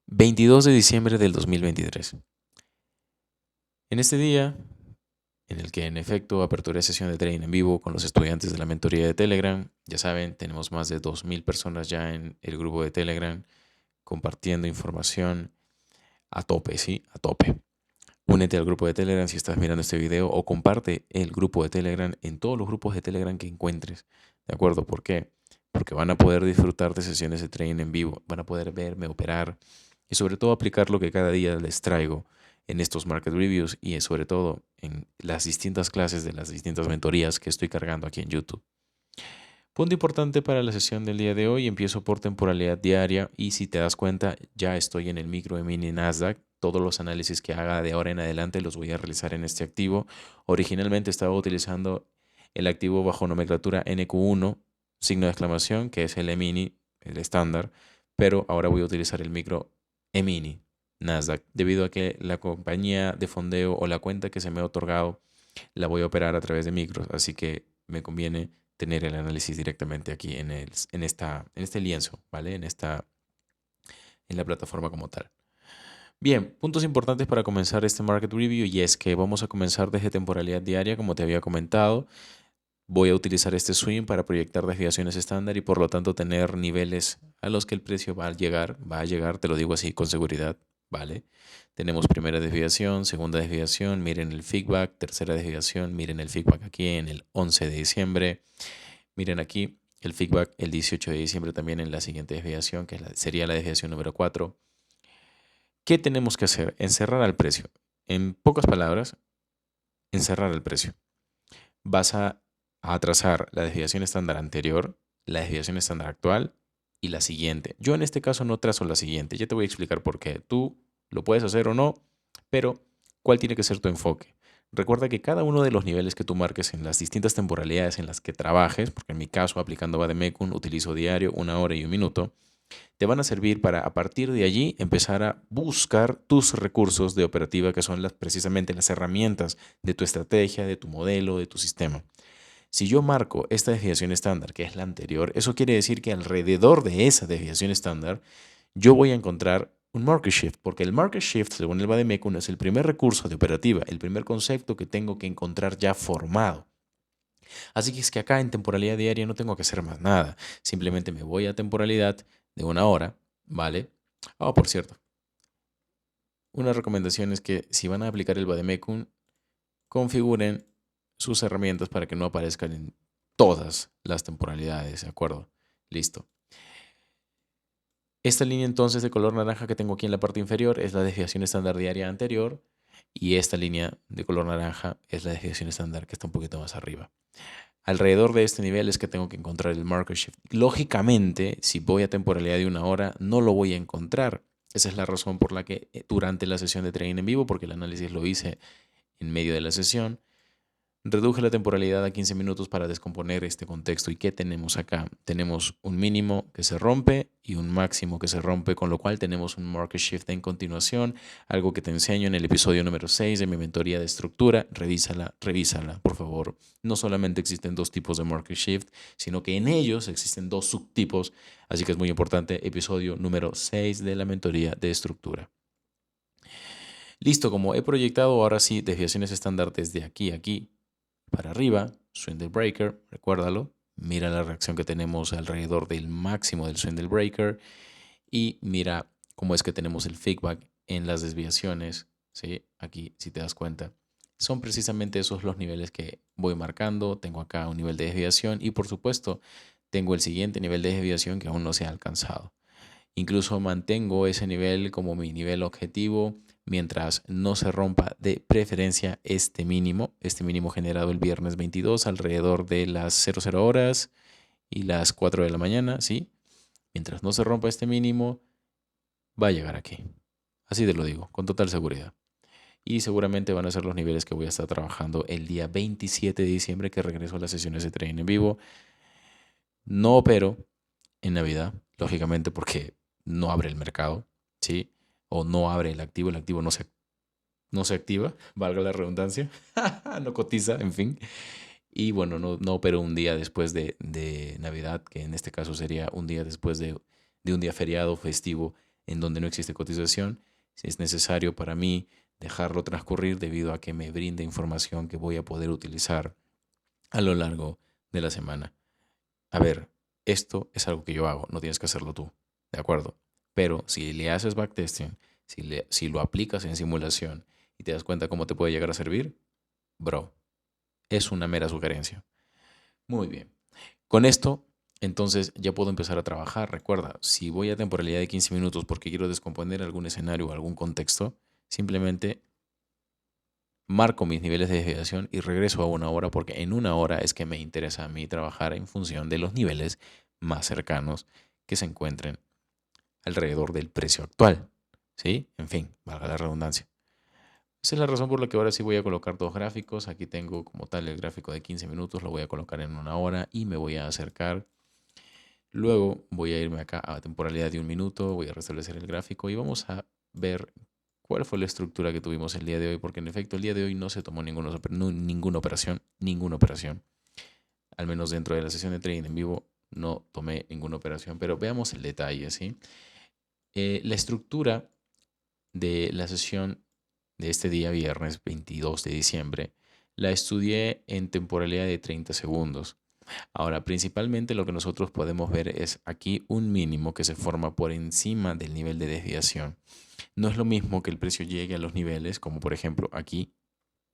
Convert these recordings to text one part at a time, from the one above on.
22 de diciembre del 2023. En este día, en el que en efecto aperturé sesión de trading en vivo con los estudiantes de la mentoría de Telegram, ya saben, tenemos más de 2000 personas ya en el grupo de Telegram compartiendo información a tope, ¿sí? A tope. Únete al grupo de Telegram si estás mirando este video o comparte el grupo de Telegram en todos los grupos de Telegram que encuentres. ¿De acuerdo? ¿Por qué? Porque van a poder disfrutar de sesiones de trading en vivo, van a poder verme operar y sobre todo aplicar lo que cada día les traigo en estos market reviews y sobre todo en las distintas clases de las distintas mentorías que estoy cargando aquí en YouTube. Punto importante para la sesión del día de hoy, empiezo por temporalidad diaria y si te das cuenta ya estoy en el micro de mini Nasdaq. Todos los análisis que haga de ahora en adelante los voy a realizar en este activo. Originalmente estaba utilizando el activo bajo nomenclatura NQ1, signo de exclamación, que es el E-mini, el estándar, pero ahora voy a utilizar el micro E-mini Nasdaq, debido a que la compañía de fondeo o la cuenta que se me ha otorgado la voy a operar a través de micros, así que me conviene tener el análisis directamente aquí en este lienzo, ¿vale? En la plataforma como tal. Bien, puntos importantes para comenzar este market review y es que vamos a comenzar desde temporalidad diaria, como te había comentado. Voy a utilizar este swing para proyectar desviaciones estándar y por lo tanto tener niveles a los que el precio va a llegar, te lo digo así con seguridad, ¿vale? Tenemos primera desviación, segunda desviación, miren el feedback, tercera desviación, miren el feedback aquí en el 11 de diciembre. Miren aquí el feedback el 18 de diciembre también en la siguiente desviación, que sería la desviación número 4. ¿Qué tenemos que hacer? Encerrar al precio. En pocas palabras, encerrar el precio. Vas a trazar la desviación estándar anterior, la desviación estándar actual y la siguiente. Yo en este caso no trazo la siguiente. Ya te voy a explicar por qué. Tú lo puedes hacer o no, pero ¿cuál tiene que ser tu enfoque? Recuerda que cada uno de los niveles que tú marques en las distintas temporalidades en las que trabajes, porque en mi caso aplicando Vademecum utilizo diario 1 hora y 1 minuto, te van a servir para a partir de allí empezar a buscar tus recursos de operativa que son precisamente las herramientas de tu estrategia, de tu modelo, de tu sistema. Si yo marco esta desviación estándar, que es la anterior, eso quiere decir que alrededor de esa desviación estándar yo voy a encontrar un market shift, porque el market shift, según el Vademecum, es el primer recurso de operativa, el primer concepto que tengo que encontrar ya formado. Así que es que acá en temporalidad diaria no tengo que hacer más nada. Simplemente me voy a temporalidad de 1 hora, ¿vale? Oh, por cierto, una recomendación es que si van a aplicar el Vademecum, configuren sus herramientas para que no aparezcan en todas las temporalidades, ¿de acuerdo? Listo. Esta línea entonces de color naranja que tengo aquí en la parte inferior es la desviación estándar diaria anterior y esta línea de color naranja es la desviación estándar que está un poquito más arriba. Alrededor de este nivel es que tengo que encontrar el market shift. Lógicamente, si voy a temporalidad de 1 hora, no lo voy a encontrar. Esa es la razón por la que durante la sesión de trading en vivo, porque el análisis lo hice en medio de la sesión, reduje la temporalidad a 15 minutos para descomponer este contexto. ¿Y qué tenemos acá? Tenemos un mínimo que se rompe y un máximo que se rompe, con lo cual tenemos un market shift en continuación, algo que te enseño en el episodio número 6 de mi mentoría de estructura. Revísala, por favor. No solamente existen dos tipos de market shift, sino que en ellos existen dos subtipos, así que es muy importante, episodio número 6 de la mentoría de estructura. Listo, como he proyectado, ahora sí, desviaciones estándar desde aquí a aquí, para arriba, swing breaker, recuérdalo, mira la reacción que tenemos alrededor del máximo del swing breaker y mira cómo es que tenemos el feedback en las desviaciones, ¿sí? Aquí, si te das cuenta, son precisamente esos los niveles que voy marcando. Tengo acá un nivel de desviación y por supuesto tengo el siguiente nivel de desviación que aún no se ha alcanzado. Incluso mantengo ese nivel como mi nivel objetivo mientras no se rompa de preferencia este mínimo generado el viernes 22 alrededor de las 00 horas y las 4 de la mañana, ¿sí? Mientras no se rompa este mínimo, va a llegar aquí. Así te lo digo, con total seguridad. Y seguramente van a ser los niveles que voy a estar trabajando el día 27 de diciembre que regreso a las sesiones de trading en vivo. No opero en Navidad, lógicamente porque no abre el mercado, ¿sí? O no abre el activo no se activa, valga la redundancia, no cotiza, en fin. Y bueno, no opero un día después de Navidad, que en este caso sería un día después de un día feriado festivo en donde no existe cotización, es necesario para mí dejarlo transcurrir debido a que me brinde información que voy a poder utilizar a lo largo de la semana. A ver, esto es algo que yo hago, no tienes que hacerlo tú, ¿de acuerdo? Pero si le haces backtesting, si lo aplicas en simulación y te das cuenta cómo te puede llegar a servir, bro, es una mera sugerencia. Muy bien. Con esto, entonces ya puedo empezar a trabajar. Recuerda, si voy a temporalidad de 15 minutos porque quiero descomponer algún escenario o algún contexto, simplemente marco mis niveles de desviación y regreso a una hora porque en una hora es que me interesa a mí trabajar en función de los niveles más cercanos que se encuentren alrededor del precio actual. ¿Sí? En fin, valga la redundancia. Esa es la razón por la que ahora sí voy a colocar dos gráficos. Aquí tengo como tal el gráfico de 15 minutos, lo voy a colocar en una hora y me voy a acercar. Luego voy a irme acá a temporalidad de un minuto, voy a restablecer el gráfico y vamos a ver cuál fue la estructura que tuvimos el día de hoy, porque en efecto el día de hoy no se tomó ninguna operación, al menos dentro de la sesión de trading en vivo no tomé ninguna operación, pero veamos el detalle, ¿sí? La estructura de la sesión de este día, viernes 22 de diciembre, la estudié en temporalidad de 30 segundos. Ahora, principalmente lo que nosotros podemos ver es aquí un mínimo que se forma por encima del nivel de desviación. No es lo mismo que el precio llegue a los niveles, como por ejemplo aquí,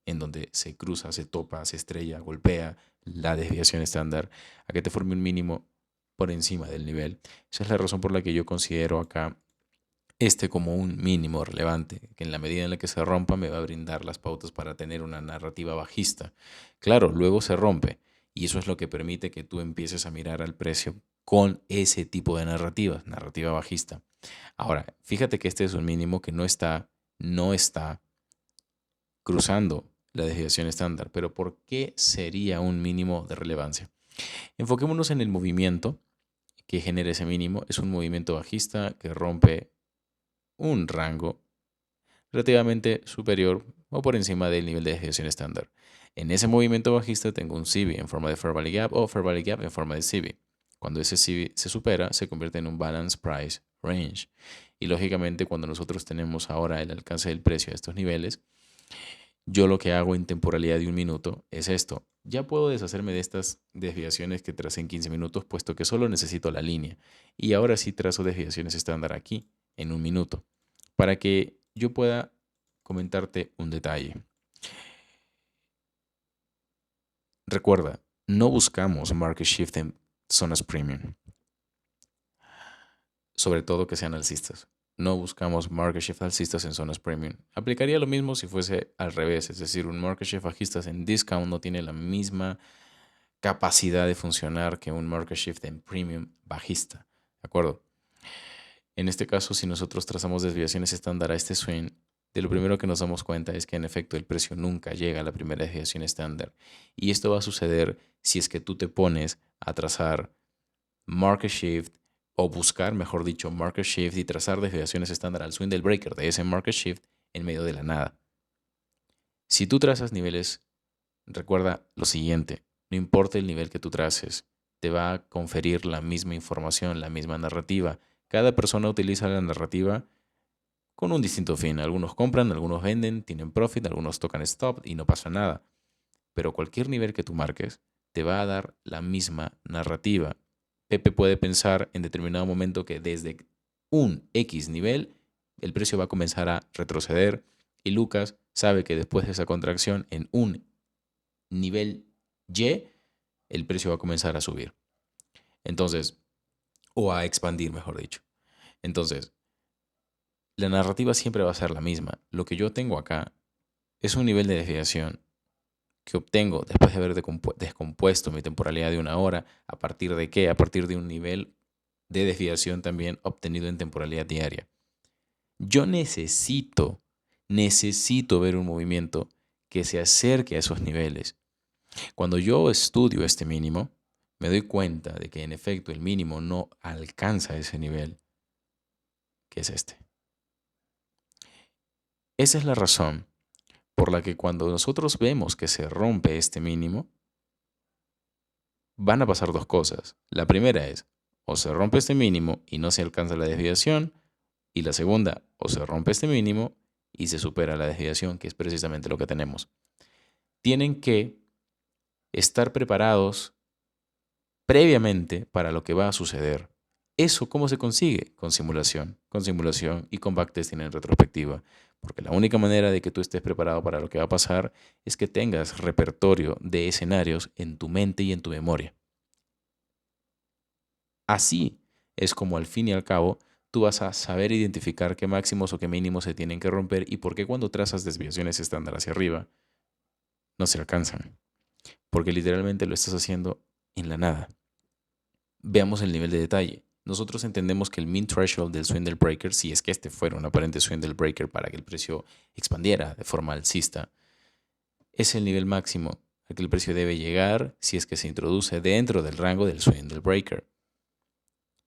en donde se cruza, se topa, se estrella, golpea la desviación estándar, a que te forme un mínimo por encima del nivel. Esa es la razón por la que yo considero acá este como un mínimo relevante, que en la medida en la que se rompa me va a brindar las pautas para tener una narrativa bajista. Claro, luego se rompe y eso es lo que permite que tú empieces a mirar al precio con ese tipo de narrativa bajista. Ahora, fíjate que este es un mínimo que no está cruzando la desviación estándar, pero ¿por qué sería un mínimo de relevancia? Enfoquémonos en el movimiento que genera ese mínimo. Es un movimiento bajista que rompe un rango relativamente superior o por encima del nivel de desviación estándar. En ese movimiento bajista tengo un CB en forma de Fair Value Gap o Fair Value Gap en forma de CB. Cuando ese CB se supera, se convierte en un Balance Price Range. Y lógicamente, cuando nosotros tenemos ahora el alcance del precio a estos niveles, yo lo que hago en temporalidad de un minuto es esto. Ya puedo deshacerme de estas desviaciones que tracé en 15 minutos, puesto que solo necesito la línea. Y ahora sí trazo desviaciones estándar aquí, en un minuto, para que yo pueda comentarte un detalle. Recuerda, no buscamos market shift en zonas premium, sobre todo que sean alcistas. No buscamos market shift alcistas en zonas premium. Aplicaría lo mismo si fuese al revés, es decir, un market shift bajista en discount no tiene la misma capacidad de funcionar que un market shift en premium bajista. ¿De acuerdo? En este caso, si nosotros trazamos desviaciones estándar a este swing, de lo primero que nos damos cuenta es que en efecto el precio nunca llega a la primera desviación estándar. Y esto va a suceder si es que tú te pones a trazar market shift o buscar, mejor dicho, market shift y trazar desviaciones estándar al swing del breaker de ese market shift en medio de la nada. Si tú trazas niveles, recuerda lo siguiente, no importa el nivel que tú traces, te va a conferir la misma información, la misma narrativa. Cada persona utiliza la narrativa con un distinto fin. Algunos compran, algunos venden, tienen profit, algunos tocan stop y no pasa nada. Pero cualquier nivel que tú marques te va a dar la misma narrativa. Pepe puede pensar en determinado momento que desde un X nivel el precio va a comenzar a retroceder y Lucas sabe que después de esa contracción en un nivel Y el precio va a comenzar a subir. Entonces, o a expandir, mejor dicho. Entonces, la narrativa siempre va a ser la misma. Lo que yo tengo acá es un nivel de desviación que obtengo después de haber descompuesto mi temporalidad de una hora. ¿A partir de qué? A partir de un nivel de desviación también obtenido en temporalidad diaria. Yo necesito ver un movimiento que se acerque a esos niveles. Cuando yo estudio este mínimo, me doy cuenta de que en efecto el mínimo no alcanza ese nivel, que es este. Esa es la razón por la que cuando nosotros vemos que se rompe este mínimo, van a pasar dos cosas. La primera es, o se rompe este mínimo y no se alcanza la desviación, Y la segunda, o se rompe este mínimo y se supera la desviación, que es precisamente lo que tenemos. Tienen que estar preparados previamente para lo que va a suceder. ¿Eso cómo se consigue? Con simulación y con backtesting en retrospectiva. Porque la única manera de que tú estés preparado para lo que va a pasar es que tengas repertorio de escenarios en tu mente y en tu memoria. Así es como al fin y al cabo tú vas a saber identificar qué máximos o qué mínimos se tienen que romper y por qué cuando trazas desviaciones estándar hacia arriba no se alcanzan. Porque literalmente lo estás haciendo en la nada. Veamos el nivel de detalle. Nosotros entendemos que el mean threshold del swindle breaker, si es que este fuera un aparente swindle breaker para que el precio expandiera de forma alcista, es el nivel máximo al que el precio debe llegar si es que se introduce dentro del rango del swindle breaker.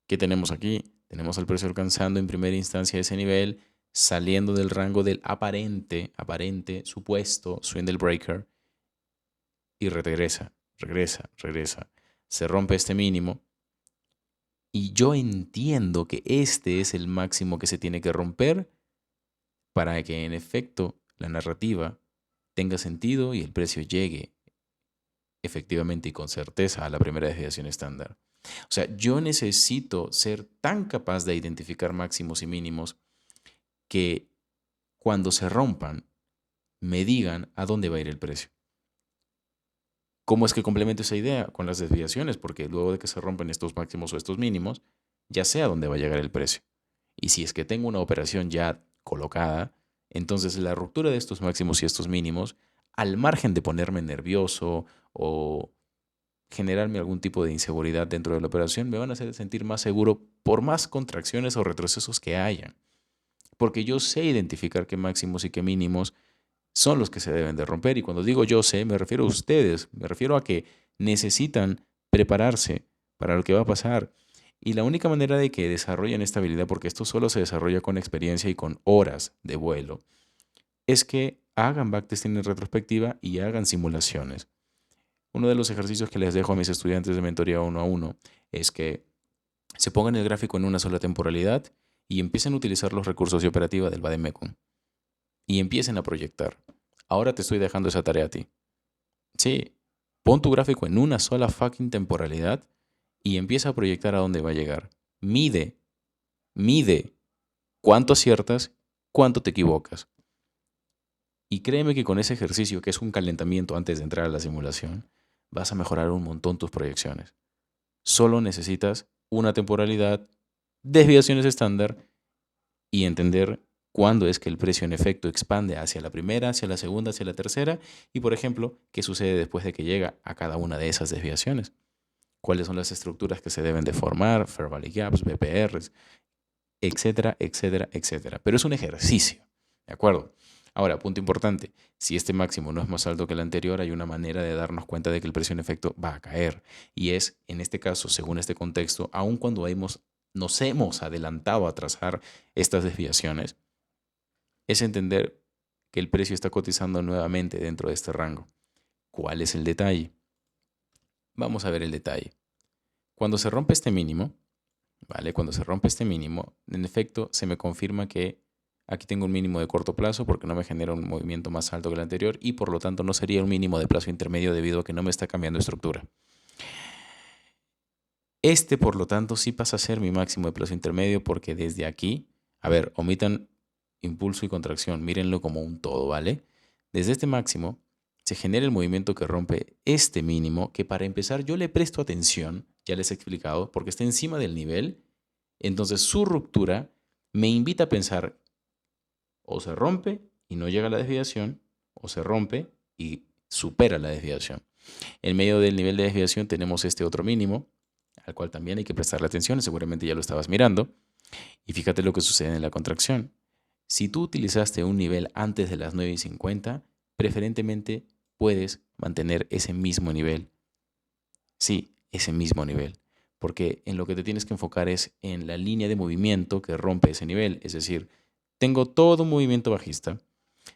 ¿Qué tenemos aquí? Tenemos al precio alcanzando en primera instancia ese nivel, saliendo del rango del aparente supuesto swindle breaker y regresa. Se rompe este mínimo y yo entiendo que este es el máximo que se tiene que romper para que en efecto la narrativa tenga sentido y el precio llegue efectivamente y con certeza a la primera desviación estándar. O sea, yo necesito ser tan capaz de identificar máximos y mínimos que cuando se rompan me digan a dónde va a ir el precio. ¿Cómo es que complemento esa idea? Con las desviaciones, porque luego de que se rompen estos máximos o estos mínimos, ya sé a dónde va a llegar el precio. Y si es que tengo una operación ya colocada, entonces la ruptura de estos máximos y estos mínimos, al margen de ponerme nervioso o generarme algún tipo de inseguridad dentro de la operación, me van a hacer sentir más seguro por más contracciones o retrocesos que haya. Porque yo sé identificar qué máximos y qué mínimos son los que se deben de romper. Y cuando digo yo sé, me refiero a ustedes, me refiero a que necesitan prepararse para lo que va a pasar. Y la única manera de que desarrollen esta habilidad, porque esto solo se desarrolla con experiencia y con horas de vuelo, es que hagan backtesting en retrospectiva y hagan simulaciones. Uno de los ejercicios que les dejo a mis estudiantes de mentoría 1 a 1 es que se pongan el gráfico en una sola temporalidad y empiecen a utilizar los recursos de operativa del Vademecum. Y empiecen a proyectar. Ahora te estoy dejando esa tarea a ti. Sí, pon tu gráfico en una sola fucking temporalidad y empieza a proyectar a dónde va a llegar. Mide cuánto aciertas, cuánto te equivocas. Y créeme que con ese ejercicio, que es un calentamiento antes de entrar a la simulación, vas a mejorar un montón tus proyecciones. Solo necesitas una temporalidad, desviaciones estándar y entender cuándo es que el precio en efecto expande hacia la primera, hacia la segunda, hacia la tercera y, por ejemplo, qué sucede después de que llega a cada una de esas desviaciones. Cuáles son las estructuras que se deben de formar, Fair Value Gaps, BPRs, etcétera, etcétera, etcétera. Pero es un ejercicio, ¿de acuerdo? Ahora, punto importante, si este máximo no es más alto que el anterior, hay una manera de darnos cuenta de que el precio en efecto va a caer. Y es, en este caso, según este contexto, aun cuando nos hemos adelantado a trazar estas desviaciones, es entender que el precio está cotizando nuevamente dentro de este rango. ¿Cuál es el detalle? Vamos a ver el detalle. Cuando se rompe este mínimo, ¿vale? Cuando se rompe este mínimo, en efecto, se me confirma que aquí tengo un mínimo de corto plazo porque no me genera un movimiento más alto que el anterior y por lo tanto no sería un mínimo de plazo intermedio debido a que no me está cambiando estructura. Este, por lo tanto, sí pasa a ser mi máximo de plazo intermedio porque desde aquí, a ver, omitan impulso y contracción, mírenlo como un todo, ¿vale? Desde este máximo se genera el movimiento que rompe este mínimo, que para empezar yo le presto atención, ya les he explicado, porque está encima del nivel, entonces su ruptura me invita a pensar, o se rompe y no llega a la desviación, o se rompe y supera la desviación. En medio del nivel de desviación tenemos este otro mínimo, al cual también hay que prestarle atención, seguramente ya lo estabas mirando, y fíjate lo que sucede en la contracción. Si tú utilizaste un nivel antes de las 9:50, preferentemente puedes mantener ese mismo nivel. Sí, ese mismo nivel. Porque en lo que te tienes que enfocar es en la línea de movimiento que rompe ese nivel. Es decir, tengo todo un movimiento bajista.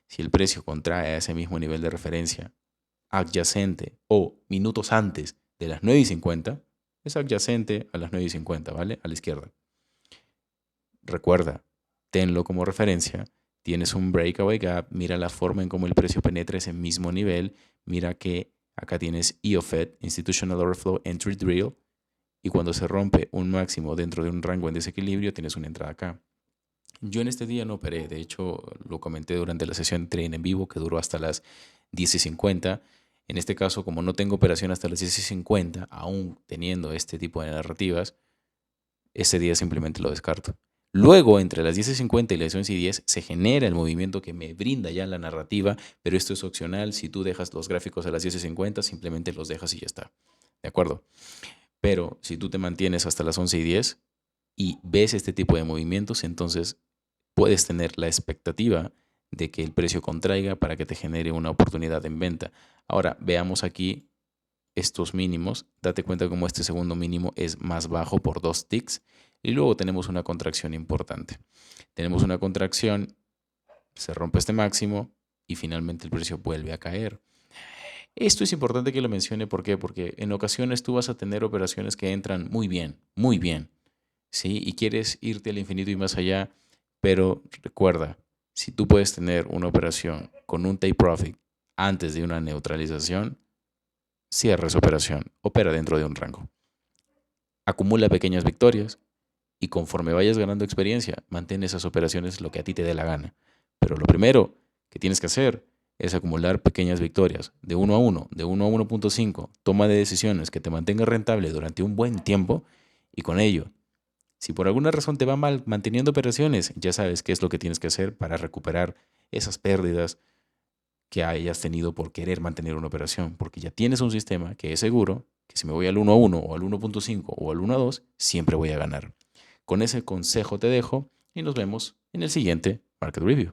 Si el precio contrae a ese mismo nivel de referencia adyacente o minutos antes de las 9:50, es adyacente a las 9:50, ¿vale? A la izquierda. Recuerda, tenlo como referencia. Tienes un breakaway gap, mira la forma en cómo el precio penetra ese mismo nivel, mira que acá tienes IOFED, Institutional Overflow Entry Drill, y cuando se rompe un máximo dentro de un rango en desequilibrio, tienes una entrada acá. Yo en este día no operé, de hecho lo comenté durante la sesión de trading en vivo que duró hasta las 10:50. En este caso, como no tengo operación hasta las 10:50, aún teniendo este tipo de narrativas, ese día simplemente lo descarto. Luego, entre las 10:50 y las 11:10, se genera el movimiento que me brinda ya la narrativa, pero esto es opcional. Si tú dejas los gráficos a las 10:50, simplemente los dejas y ya está. ¿De acuerdo? Pero si tú te mantienes hasta las 11:10 y ves este tipo de movimientos, entonces puedes tener la expectativa de que el precio contraiga para que te genere una oportunidad en venta. Ahora, veamos aquí estos mínimos. Date cuenta cómo este segundo mínimo es más bajo por 2 ticks. Y luego tenemos una contracción importante. Tenemos una contracción, se rompe este máximo y finalmente el precio vuelve a caer. Esto es importante que lo mencione. ¿Por qué? Porque en ocasiones tú vas a tener operaciones que entran muy bien, ¿sí? Y quieres irte al infinito y más allá, pero recuerda, si tú puedes tener una operación con un take profit antes de una neutralización, cierra esa operación, opera dentro de un rango. Acumula pequeñas victorias y conforme vayas ganando experiencia, mantén esas operaciones lo que a ti te dé la gana. Pero lo primero que tienes que hacer es acumular pequeñas victorias de 1 a 1, de 1 a 1.5, toma de decisiones que te mantenga rentable durante un buen tiempo y con ello, si por alguna razón te va mal manteniendo operaciones, ya sabes qué es lo que tienes que hacer para recuperar esas pérdidas que hayas tenido por querer mantener una operación, porque ya tienes un sistema que es seguro, que si me voy al 1 a 1 o al 1.5 o al 1 a 2, siempre voy a ganar. Con ese consejo te dejo y nos vemos en el siguiente Market Review.